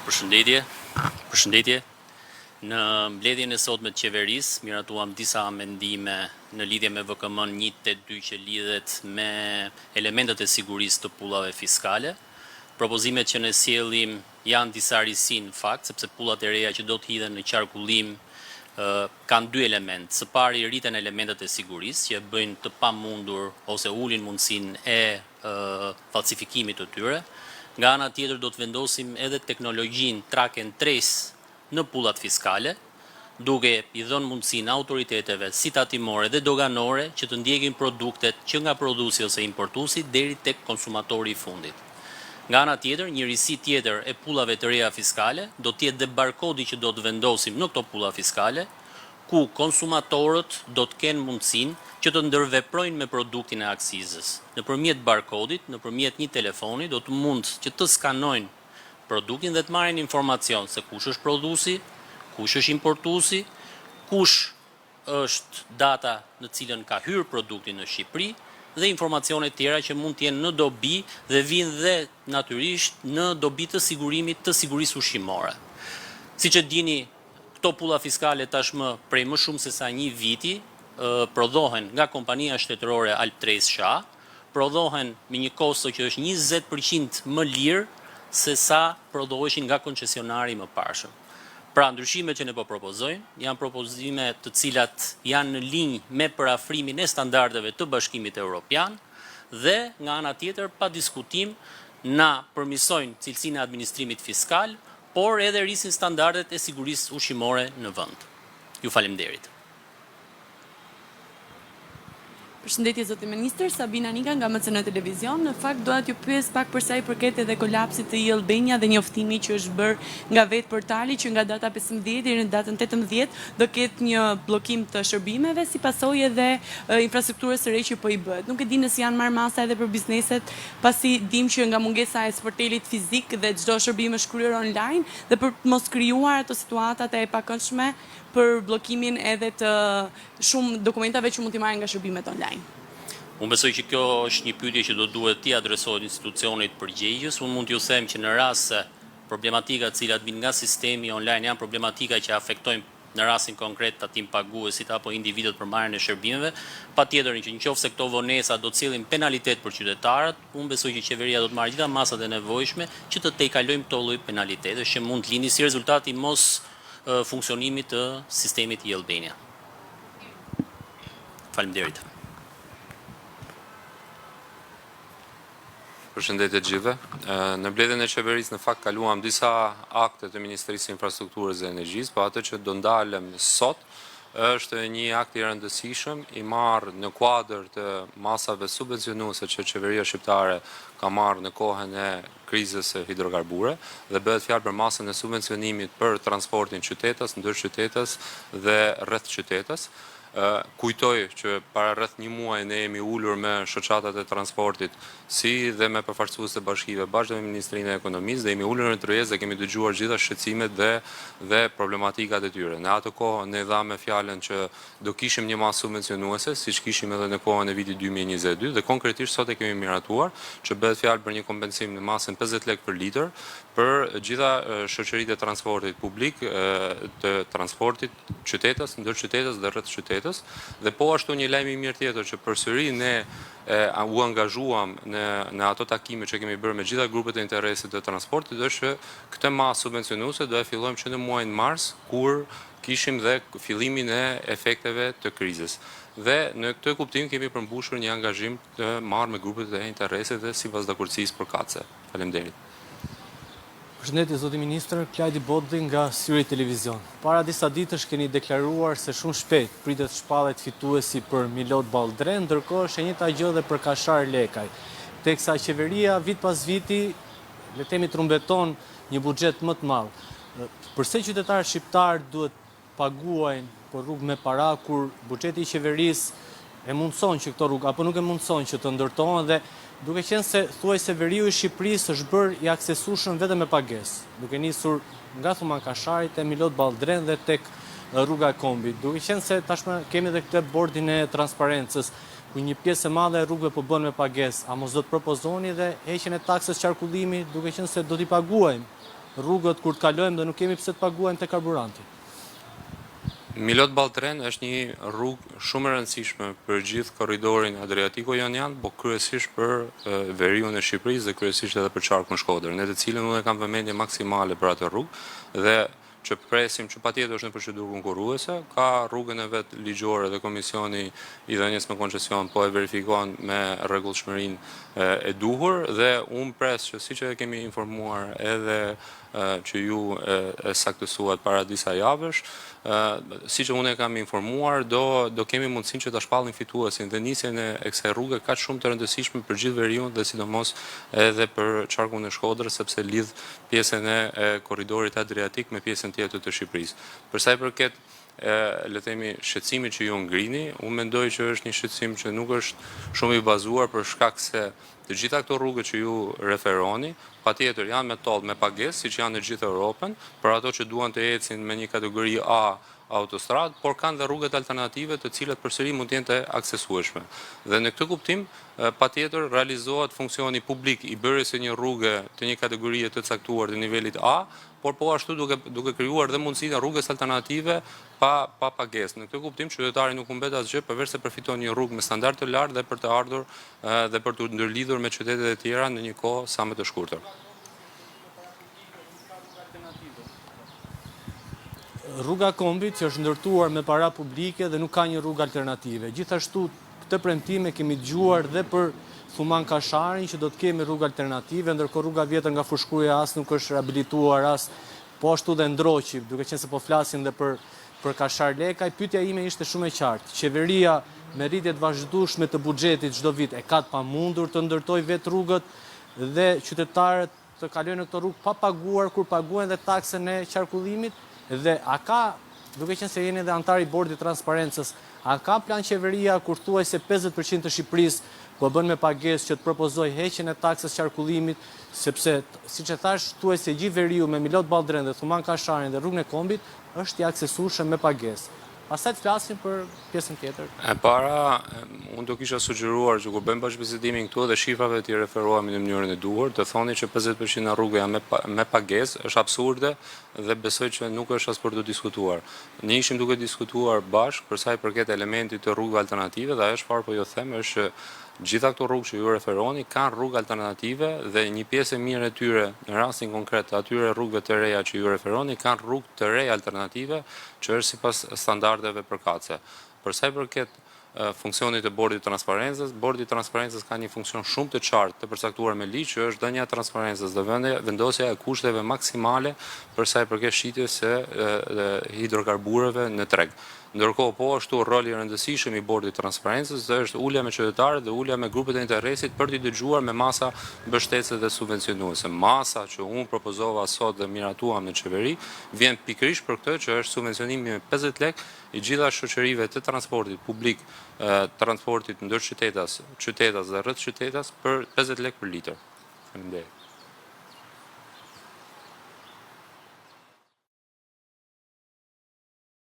Përshëndetje. Në mbledhjen e sotme të qeverisë, miratuam disa amendime në lidhje me VKM 182 që lidhet me elementet e sigurisë të pullave fiskale. Propozimet që ne sjellim janë disa risi në fakt, sepse pullat e reja që do të hidhen në qarkullim kanë dy element. Së pari rriten elementet e sigurisë që bëjnë të pamundur ose ulin mundësinë e falsifikimit të tyre. Nga ana tjetër do të vendosim edhe teknologjinë track and trace në pullat fiskale, duke I dhënë mundësinë autoriteteve si tatimore dhe doganore që të ndjekin produktet që nga prodhuesi ose importuesi deri tek konsumatori I fundit. Nga ana tjetër, një risi tjetër e pullave të reja fiskale do të jetë dhe barkodi që do të vendosim në këto pulla fiskale, ku konsumatorët do të kenë mundësinë që të ndërveprojnë me produktin e aksizës. Nëpërmjet barkodit, nëpërmjet një telefoni, do të mund që të skanojnë produktin dhe të marrin informacion se kush është prodhuesi, kush është importuesi, kush është data në cilën ka hyrë produkti në Shqipëri dhe informacione tjera që mund të jenë në dobi dhe vinë dhe natyrisht në dobi të sigurimit të sigurisë ushqimore. Siç e dini, këto pulla fiskale tashmë prej më shumë se sa një viti prodhohen nga kompania shtetërore Alp Trace SHA, prodhohen me një kosto që është 20% më lirë se sa prodhoheshin nga koncesionari më parshëm. Pra ndryshimet që ne po propozojmë janë propozime të cilat janë në linjë me parafrimin e standardeve të Bashkimit Evropian dhe nga ana tjetër pa diskutim na përmirësojnë cilësinë e administrimit fiskal, por edhe rrisin standardet e sigurisë ushqimore në vend. Ju faleminderit. Përshëndetje zoti ministër, Sabina Nika nga MCN Televizion. Në fakt doja t'ju pyes pak për sa I përket edhe kolapsit të Albania dhe njoftimi që është bërë nga vetë portali që nga data 15 deri në datën 18 do ketë një bllokim të shërbimeve si pasojë edhe infrastrukturës së re që po I bëhet. Nuk e di nëse janë marrë masa edhe për bizneset, pasi dim që nga mungesa e sportelit fizik dhe çdo shërbim është kryer online dhe për të mos krijuar ato situatat e pakëndshme për bllokimin edhe të shumë dokumentave që mund t'i marrin nga shërbimet online. Unë besoj që kjo është një pyetje që do duhet t'i adresohet institucionit përgjegjës. Unë mund t'ju them që në rast se problematika të cilat vijnë nga sistemi online janë problematika që afektojnë në rastin konkret tatim paguesit apo individët për marrjen e shërbimeve, patjetër që nëse këto vonesa do të cilin penalitet për qytetarët, unë besoj që qeveria do të marrë gjitha masat e nevojshme që të tejkalojmë këto lloj penalitetesh që mund të lini si rezultat I mos funksionimit të sistemit I Albania. Faleminderit. Përshëndetje gjithëve. Në mbledhjen e qeverisë në fakt kaluam disa akte të Ministrisë së Infrastrukturës dhe Energjisë, po atë që do ndalem sot është një akt I rëndësishëm I marrë në kuadër të masave subvencionuese që qeveria shqiptare ka marrë në kohën e krizës së hidrokarbure dhe bëhet fjalë për masën e subvencionimit për transportin qytetës, ndër qytetës dhe rreth qytetës. Kujtoj që para rreth një muaj ne jemi ulur me shoqatat e transportit si dhe me përfaqësues të bashkive bashkë me Ministrinë e Ekonomisë dhe jemi ulur në tryezë dhe kemi dëgjuar gjitha shqetësimet dhe problematikat e tyre. Në atë kohë ne dhamë fjalën që do kishim një masë subvencionuese, siç kishim edhe në kohën e vitit 2022 dhe konkretisht sot e kemi miratuar që bëhet fjalë për një kompensim në masën 50 lekë për litër për gjitha shoqëritë e transportit publik, të transportit qytetës, ndër qytetës dhe rreth qytetës. Dhe po ashtu një lajm I mirë tjetër që përsëri ne u angazhuam në ato takime që kemi bërë me gjitha grupet e interesit të transportit është që këtë masë subvencionuese do e fillojmë që në muajin mars kur kishim dhe fillimin e efekteve të krizës. Dhe në këtë kuptim kemi përmbushur një angazhim të marrë me grupet e interesit dhe sipas dakordësisë përkatëse. Faleminderit. Përshëndetje zoti ministër, Klajdi Bodri nga Syri Televizion. Para disa ditësh keni deklaruar se shumë shpejt pritet shpallet fituesi për Milot Ballldren, ndërkohë është e njëjta gjë edhe për Kashar Lekaj. Teksa qeveria vit pas viti le të themi trumbeton një buxhet më të madh. Përse qytetarët shqiptar duhet paguajnë për rrugë me para kur buxheti I qeverisë e mundson që këto rrugë apo nuk e mundson që të ndërtohen dhe duke qenë se thuajse veriu I Shqipërisë është bërë I aksesueshëm vetëm me pagesë, duke nisur nga Thuman Kasharit e Milot Ballldren dhe tek rruga e Kombit, duke qenë se tashmë kemi edhe këtë bordin e transparencës, ku një pjesë e madhe e rrugëve po bën me pagesë, a mos do të propozoni dhe heqjen e taksës qarkullimi, duke qenë se do t'i paguajmë rrugët kur të kalojmë dhe nuk kemi pse të paguajmë te karburanti. Milot Balltren është një rrugë shumë e rëndësishme për gjithë korridorin Adriatiko-Jonian, por kryesisht për veriun e Shqipërisë dhe kryesisht edhe për qarkun Shkodër, në të cilën unë kam vëmendje maksimale për atë rrugë dhe që presim që patjetër është në procedurë konkurruese, ka rrugën e vet ligjore dhe komisioni i dhënies me koncesion po e verifikon me rregullshmërinë e duhur dhe unë pres që siç e kemi informuar edhe që ju e saktësuat para disa javësh, siç unë e kam informuar, do kemi mundësinë që ta shpallim fituesin dhe nisjen e kësaj rruge kaq shumë të rëndësishme për gjithë veriun dhe sidomos edhe për qarkun e Shkodrës, sepse lidh pjesën e korridorit Adriatik me pjesën tjetër të Shqipërisë. Për sa i përket le të themi shqetësimit që ju ngrini, unë mendoj që është një shqetësim që nuk është shumë i bazuar për shkak se të gjitha këto rrugët që ju referoni, patjetër janë me toll me pagesë, siç janë në gjithë Europën, për ato që duan të ecin me një kategori A autostrad, por kanë dhe rrugët alternative të cilat përsëri mund të jenë të aksesueshme. Dhe në këtë kuptim, patjetër realizohet funksioni publik i bërjes së një rruge të një kategorie të caktuar të nivelit A, por po ashtu duke krijuar dhe mundësinë rrugës alternative pa pagesë. Në këtë kuptim qytetari nuk humbet asgjë përveç se përfiton një rrugë me standard të lartë dhe për të ardhur dhe për të ndërlidhur me qytetet e tjera në një kohë sa më të shkurtër. Rruga Kombit që është ndërtuar me para publike dhe nuk ka një rrugë alternative. Gjithashtu këtë premtime kemi dëgjuar dhe për Thuman Kasharin që do të kemi rrugë alternative, ndërkohë rruga vjetër nga Fushkruja as nuk është rehabilituar as po ashtu dhe Ndroqi, duke qenë se po flasim dhe për Kashar Lekaj. Pyetja ime ishte shumë e qartë. Qeveria me rritjet vazhdueshme të buxhetit çdo vit e ka të pamundur të ndërtojë vetë rrugët dhe qytetarët të kalojnë në këto rrugë pa paguar kur paguajnë dhe taksën e qarkullimit dhe a ka, duke qenë se jeni edhe antar i bordit transparencës, a ka plan qeveria kur thuaj se 50% të Shqipërisë po bën me pagesë që të propozoj heqjen e taksës qarkullimit, sepse siç e thash, thuaj se gjithë veriu me Milot Balltren dhe Thuman Kasharin dhe rrugën e Kombit është i aksesueshëm me pagesë. Pastaj të flasim për pjesën tjetër. E para, unë do kisha sugjeruar që kur bëjmë bashkëbisedimin këtu dhe shifrave t'i referohemi në mënyrën e duhur, të thoni që 50% në rrugë janë me pagesë, është absurde dhe besoj që nuk është as për të diskutuar. Ne ishim duke diskutuar bashkë për sa i përket elementit të rrugëve alternative dhe ajo çfarë po ju them është që gjitha këto rrugë që ju referoni kanë rrugë alternative dhe një pjesë e mirë e tyre në rastin konkret të atyre rrugëve të reja që ju referoni kanë rrugë të reja alternative që është sipas standardeve përkatëse. Për sa i përket funksionit të bordit transparencës, bordi transparencës ka një funksion shumë të qartë të përcaktuar me ligj që është dhënia e transparencës dhe vendosja e kushteve maksimale për sa i përket shitjes së hidrokarbureve në treg. Ndërkohë po ashtu roli i rëndësishëm i bordit transparencës është ulja me qytetarët dhe ulja me grupet e interesit për t'i dëgjuar me masa mbështetëse dhe subvencionuese. Masa që unë propozova sot dhe miratuam në qeveri vjen pikërisht për këtë që është subvencionimi me 50 lekë i gjitha shoqërive të transportit publik, transportit ndër qytetas dhe rreth qytetas për 50 lekë për litër. Faleminderit.